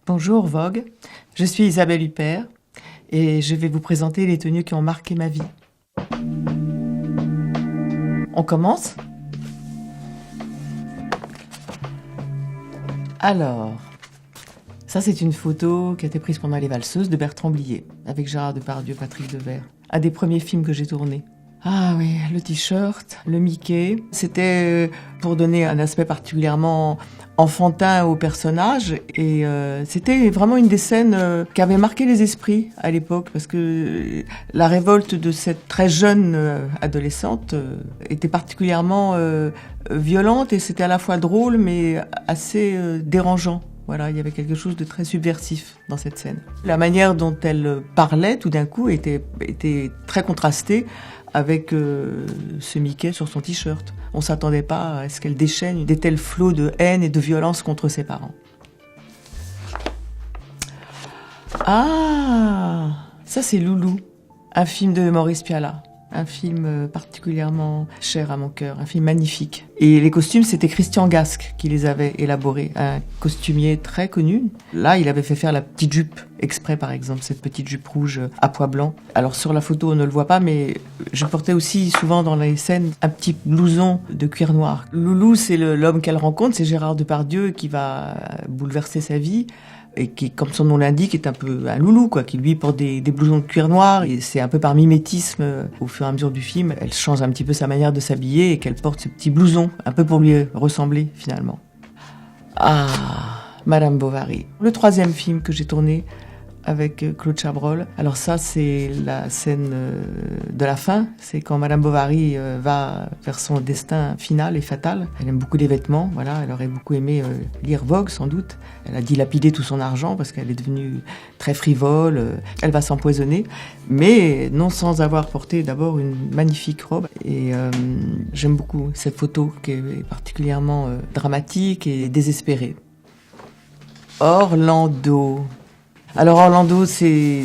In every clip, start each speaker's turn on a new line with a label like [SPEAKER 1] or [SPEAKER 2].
[SPEAKER 1] Bonjour Vogue, je suis Isabelle Huppert et je vais vous présenter les tenues qui ont marqué ma vie. On commence ? Alors, ça c'est une photo qui a été prise pendant Les Valseuses de Bertrand Blier, avec Gérard Depardieu, Patrick Devers. Un des premiers films que j'ai tourné. Ah oui, le t-shirt, le Mickey. C'était pour donner un aspect particulièrement enfantin au personnage. Et c'était vraiment une des scènes qui avait marqué les esprits à l'époque. Parce que la révolte de cette très jeune adolescente était particulièrement violente. Et c'était à la fois drôle, mais assez dérangeant. Voilà, il y avait quelque chose de très subversif dans cette scène. La manière dont elle parlait, tout d'un coup, était très contrastée avec ce Mickey sur son t-shirt. On s'attendait pas à ce qu'elle déchaîne des tels flots de haine et de violence contre ses parents. Ah, ça c'est Loulou, un film de Maurice Pialat. Un film particulièrement cher à mon cœur, un film magnifique. Et les costumes, c'était Christian Gasque qui les avait élaborés, un costumier très connu. Là, il avait fait faire la petite jupe exprès, par exemple, cette petite jupe rouge à pois blanc. Alors sur la photo, on ne le voit pas, mais je portais aussi souvent dans les scènes un petit blouson de cuir noir. Loulou, c'est l'homme qu'elle rencontre, c'est Gérard Depardieu qui va bouleverser sa vie. Et qui, comme son nom l'indique, est un peu un loulou, quoi, qui lui porte des blousons de cuir noir. Et c'est un peu par mimétisme, au fur et à mesure du film, elle change un petit peu sa manière de s'habiller et qu'elle porte ce petit blouson, un peu pour lui ressembler, finalement. Ah, Madame Bovary. Le troisième film que j'ai tourné avec Claude Chabrol. Alors ça, c'est la scène de la fin. C'est quand Madame Bovary va vers son destin final et fatal. Elle aime beaucoup les vêtements, voilà. Elle aurait beaucoup aimé lire Vogue, sans doute. Elle a dilapidé tout son argent parce qu'elle est devenue très frivole. Elle va s'empoisonner, mais non sans avoir porté d'abord une magnifique robe. Et j'aime beaucoup cette photo qui est particulièrement dramatique et désespérée. Orlando. Alors Orlando, c'est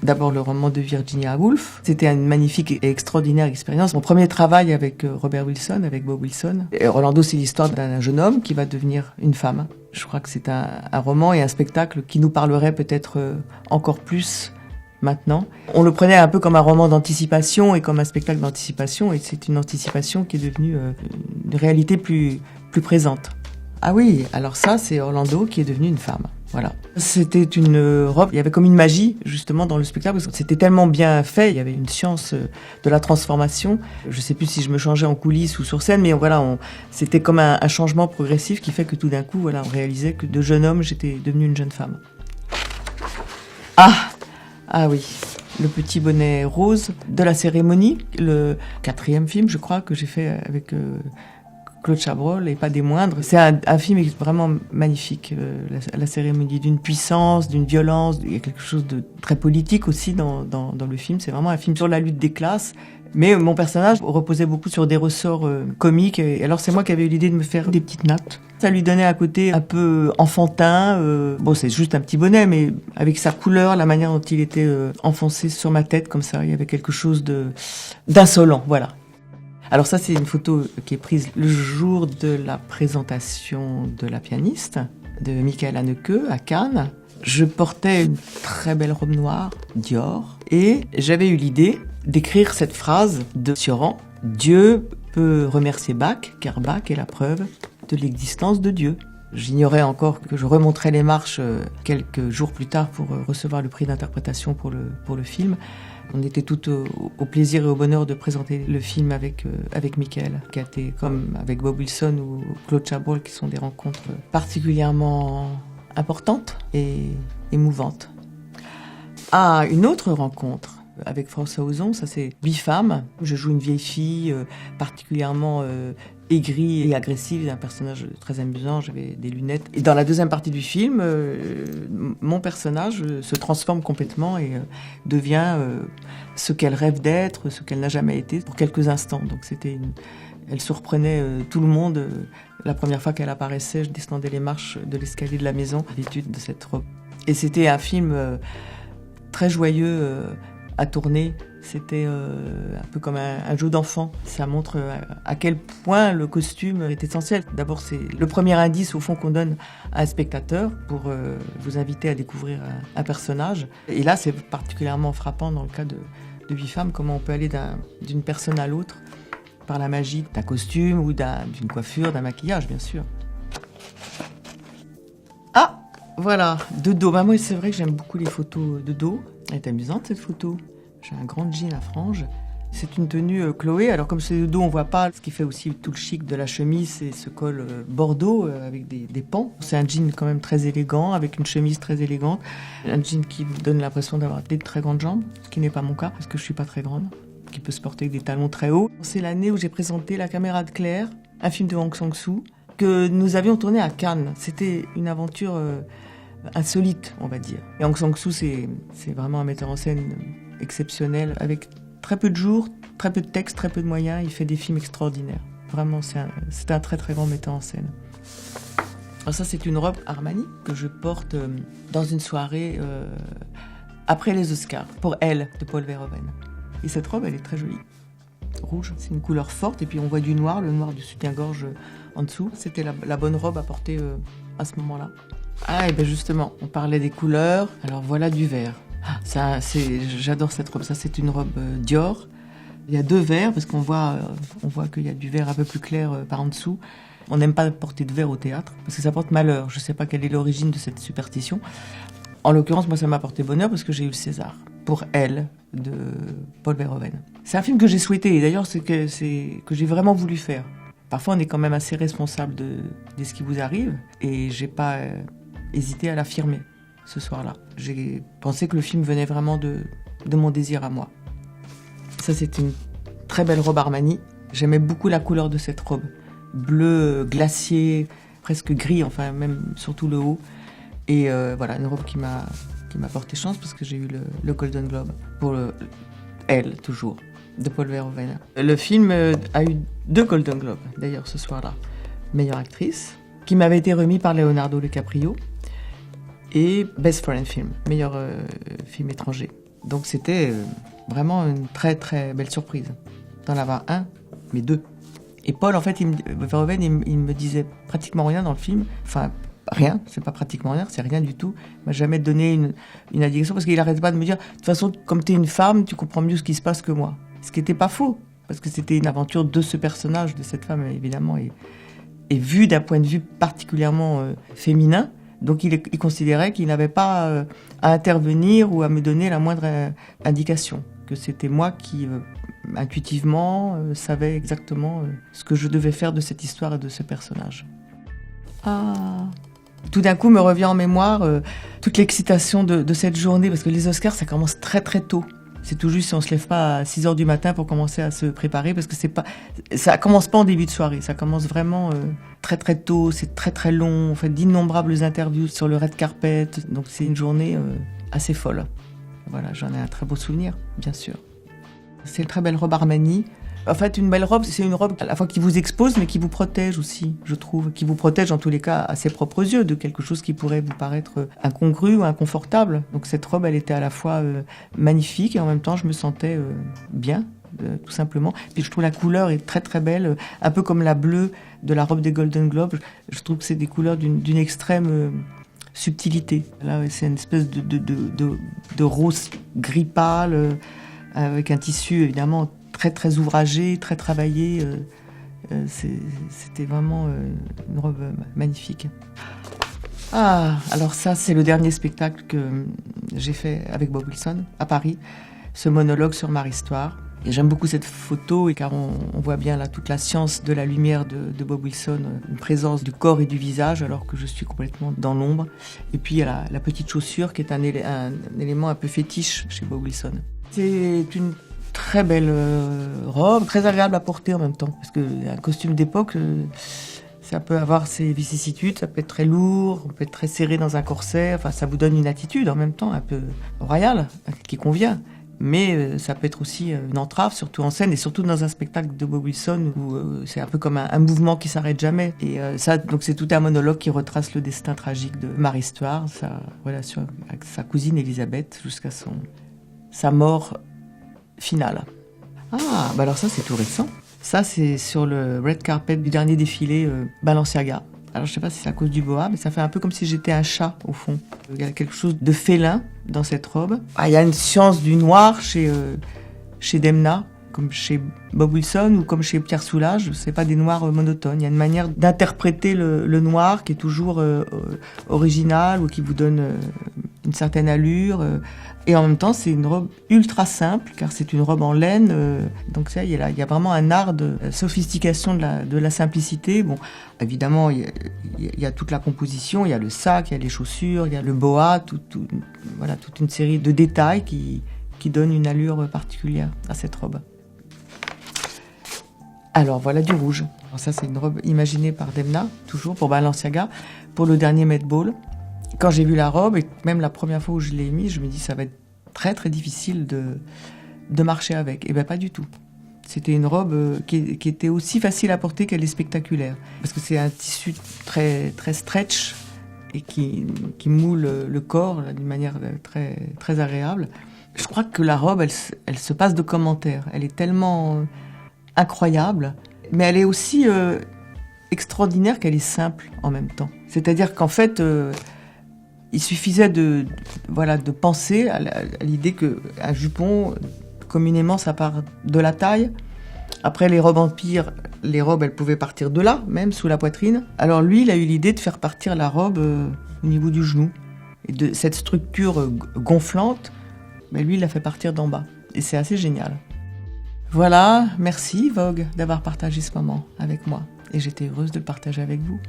[SPEAKER 1] d'abord le roman de Virginia Woolf. C'était une magnifique et extraordinaire expérience. Mon premier travail avec Robert Wilson, avec Bob Wilson. Et Orlando, c'est l'histoire d'un jeune homme qui va devenir une femme. Je crois que c'est un roman et un spectacle qui nous parlerait peut-être encore plus maintenant. On le prenait un peu comme un roman d'anticipation et comme un spectacle d'anticipation. Et c'est une anticipation qui est devenue une réalité plus présente. Ah oui, alors ça, c'est Orlando qui est devenu une femme. Voilà. C'était une robe, il y avait comme une magie justement dans le spectacle, parce que c'était tellement bien fait, il y avait une science de la transformation. Je sais plus si je me changeais en coulisses ou sur scène, mais voilà, c'était comme un changement progressif qui fait que tout d'un coup, voilà, on réalisait que de jeune homme, j'étais devenue une jeune femme. Ah oui, le petit bonnet rose de la cérémonie, le 4e film, je crois, que j'ai fait avec Claude Chabrol, et pas des moindres. C'est un film vraiment magnifique, la cérémonie, d'une puissance, d'une violence. Il y a quelque chose de très politique aussi dans le film. C'est vraiment un film sur la lutte des classes. Mais mon personnage reposait beaucoup sur des ressorts comiques. Et alors c'est moi qui avais eu l'idée de me faire des petites nattes. Ça lui donnait un côté un peu enfantin. Bon, c'est juste un petit bonnet, mais avec sa couleur, la manière dont il était enfoncé sur ma tête, comme ça, il y avait quelque chose d'insolent, voilà. Alors ça, c'est une photo qui est prise le jour de la présentation de La pianiste, de Michael Haneke à Cannes. Je portais une très belle robe noire, Dior, et j'avais eu l'idée d'écrire cette phrase de Cioran. Dieu peut remercier Bach, car Bach est la preuve de l'existence de Dieu. J'ignorais encore que je remonterais les marches quelques jours plus tard pour recevoir le prix d'interprétation pour le film. On était tout au plaisir et au bonheur de présenter le film avec Michael, qui a été comme avec Bob Wilson ou Claude Chabrol, qui sont des rencontres particulièrement importantes et émouvantes. Ah, une autre rencontre avec François Ozon, ça c'est Bifam. Je joue une vieille fille particulièrement aigrie et agressive, un personnage très amusant, j'avais des lunettes. Et dans la deuxième partie du film, mon personnage se transforme complètement et devient ce qu'elle rêve d'être, ce qu'elle n'a jamais été, pour quelques instants. Donc elle surprenait tout le monde. La première fois qu'elle apparaissait, je descendais les marches de l'escalier de la maison, à l'étude de cette robe. Et c'était un film très joyeux à tourner, C'était un peu comme un jeu d'enfant. Ça montre à quel point le costume est essentiel. D'abord, c'est le premier indice au fond qu'on donne à un spectateur pour vous inviter à découvrir un personnage. Et là, c'est particulièrement frappant dans le cas de 8 femmes, comment on peut aller d'une personne à l'autre par la magie d'un costume ou d'une coiffure, d'un maquillage, bien sûr. Ah, voilà, de dos. Bah, moi, c'est vrai que j'aime beaucoup les photos de dos. Elle est amusante, cette photo. J'ai un grand jean à franges. C'est une tenue Chloé. Alors, comme c'est de dos, on voit pas. Ce qui fait aussi tout le chic de la chemise, c'est ce col bordeaux avec des pans. C'est un jean quand même très élégant, avec une chemise très élégante. Un jean qui vous donne l'impression d'avoir des très grandes jambes, ce qui n'est pas mon cas, parce que je suis pas très grande, qui peut se porter avec des talons très hauts. C'est l'année où j'ai présenté La caméra de Claire, un film de Hong Sang-soo, que nous avions tourné à Cannes. C'était une aventure insolite, on va dire. Et Hong Sang-soo, c'est vraiment un metteur en scène exceptionnel, avec très peu de jours, très peu de textes, très peu de moyens. Il fait des films extraordinaires. Vraiment, c'est un très très grand metteur en scène. Alors ça, c'est une robe Armani que je porte dans une soirée après les Oscars, pour Elle, de Paul Verhoeven. Et cette robe, elle est très jolie. Rouge, c'est une couleur forte, et puis on voit du noir, le noir du soutien-gorge en dessous. C'était la bonne robe à porter à ce moment-là. Ah, et bien justement, on parlait des couleurs, alors voilà du vert. J'adore cette robe. Ça, c'est une robe Dior. Il y a 2 verts parce qu'on voit qu'il y a du vert un peu plus clair par en dessous. On n'aime pas porter de vert au théâtre parce que ça porte malheur. Je ne sais pas quelle est l'origine de cette superstition. En l'occurrence, moi, ça m'a porté bonheur parce que j'ai eu le César pour Elle de Paul Verhoeven. C'est un film que j'ai souhaité et d'ailleurs que j'ai vraiment voulu faire. Parfois, on est quand même assez responsable de ce qui vous arrive et j'ai pas hésité à l'affirmer. Ce soir-là, j'ai pensé que le film venait vraiment de mon désir à moi. Ça, c'est une très belle robe Armani. J'aimais beaucoup la couleur de cette robe. Bleu glacier, presque gris, enfin même surtout le haut. Et voilà, une robe qui m'a porté chance parce que j'ai eu le Golden Globe pour Elle, toujours, de Paul Verhoeven. Le film a eu 2 Golden Globes, d'ailleurs, ce soir-là. Meilleure actrice, qui m'avait été remis par Leonardo DiCaprio. Et Best Foreign Film, meilleur film étranger. Donc c'était vraiment une très très belle surprise d'en avoir 1, mais 2. Et Paul, en fait, Verhoeven, il me disait pratiquement rien dans le film. Enfin, rien, c'est pas pratiquement rien, c'est rien du tout. Il m'a jamais donné une indication parce qu'il arrêtait pas de me dire, de toute façon, comme t'es une femme, tu comprends mieux ce qui se passe que moi. Ce qui était pas faux, parce que c'était une aventure de ce personnage, de cette femme, évidemment, et vue d'un point de vue particulièrement féminin. Donc il considérait qu'il n'avait pas à intervenir ou à me donner la moindre indication, que c'était moi qui, intuitivement, savais exactement ce que je devais faire de cette histoire et de ce personnage. Ah. Tout d'un coup me revient en mémoire toute l'excitation de cette journée, parce que les Oscars, ça commence très très tôt. C'est tout juste si on se lève pas à 6h du matin pour commencer à se préparer, parce que ça commence pas en début de soirée, ça commence vraiment très très tôt, c'est très très long, on fait d'innombrables interviews sur le red carpet, donc c'est une journée assez folle. Voilà, j'en ai un très beau souvenir, bien sûr. C'est une très belle robe Armani. En fait, une belle robe, c'est une robe à la fois qui vous expose, mais qui vous protège aussi, je trouve. Qui vous protège, en tous les cas, à ses propres yeux, de quelque chose qui pourrait vous paraître incongru ou inconfortable. Donc cette robe, elle était à la fois magnifique et en même temps, je me sentais bien, tout simplement. Puis je trouve la couleur est très très belle, un peu comme la bleue de la robe des Golden Globes. Je trouve que c'est des couleurs d'une extrême subtilité. Là, c'est une espèce de rose gris pâle, avec un tissu, évidemment, très très ouvragé, très travaillé. C'était vraiment une robe magnifique. Ah, alors ça, c'est le dernier spectacle que j'ai fait avec Bob Wilson à Paris, ce monologue sur ma histoire. Et j'aime beaucoup cette photo, car on voit bien là toute la science de la lumière de Bob Wilson, une présence du corps et du visage, alors que je suis complètement dans l'ombre. Et puis il y a la petite chaussure, qui est un élément un peu fétiche chez Bob Wilson. C'est une très belle robe, très agréable à porter en même temps, parce qu'un costume d'époque, ça peut avoir ses vicissitudes, ça peut être très lourd, on peut être très serré dans un corset, enfin ça vous donne une attitude en même temps un peu royale, qui convient. Mais ça peut être aussi une entrave, surtout en scène, et surtout dans un spectacle de Bob Wilson où c'est un peu comme un mouvement qui s'arrête jamais. Et ça, donc c'est tout un monologue qui retrace le destin tragique de Marie Stuart, sa relation avec sa cousine Elisabeth, jusqu'à sa mort finale. Ah, bah alors ça c'est tout récent. Ça c'est sur le red carpet du dernier défilé Balenciaga. Alors je sais pas si c'est à cause du boa, mais ça fait un peu comme si j'étais un chat au fond. Il y a quelque chose de félin dans cette robe. Ah, il y a une science du noir chez Demna, comme chez Bob Wilson ou comme chez Pierre Soulages. C'est pas des noirs monotones. Il y a une manière d'interpréter le noir qui est toujours originale ou qui vous donne une certaine allure. Et en même temps, c'est une robe ultra simple, car c'est une robe en laine. Donc ça, il y a vraiment un art de sophistication de la simplicité. Bon, évidemment, il y a toute la composition, il y a le sac, il y a les chaussures, il y a le boa, voilà, toute une série de détails qui donnent une allure particulière à cette robe. Alors voilà du rouge. Alors ça, c'est une robe imaginée par Demna, toujours pour Balenciaga, pour le dernier Met Ball. Quand j'ai vu la robe, et même la première fois où je l'ai mise, je me dis ça va être très très difficile de marcher avec. Et bien pas du tout. C'était une robe qui était aussi facile à porter qu'elle est spectaculaire. Parce que c'est un tissu très, très stretch et qui moule le corps d'une manière très, très agréable. Je crois que la robe, elle se passe de commentaires. Elle est tellement incroyable, mais elle est aussi extraordinaire qu'elle est simple en même temps. C'est-à-dire qu'en fait... il suffisait de penser à l'idée qu'un jupon, communément, ça part de la taille. Après, les robes empire, les robes, elles pouvaient partir de là, même sous la poitrine. Alors lui, il a eu l'idée de faire partir la robe au niveau du genou. Et de cette structure gonflante, mais lui, il l'a fait partir d'en bas. Et c'est assez génial. Voilà, merci Vogue d'avoir partagé ce moment avec moi. Et j'étais heureuse de le partager avec vous.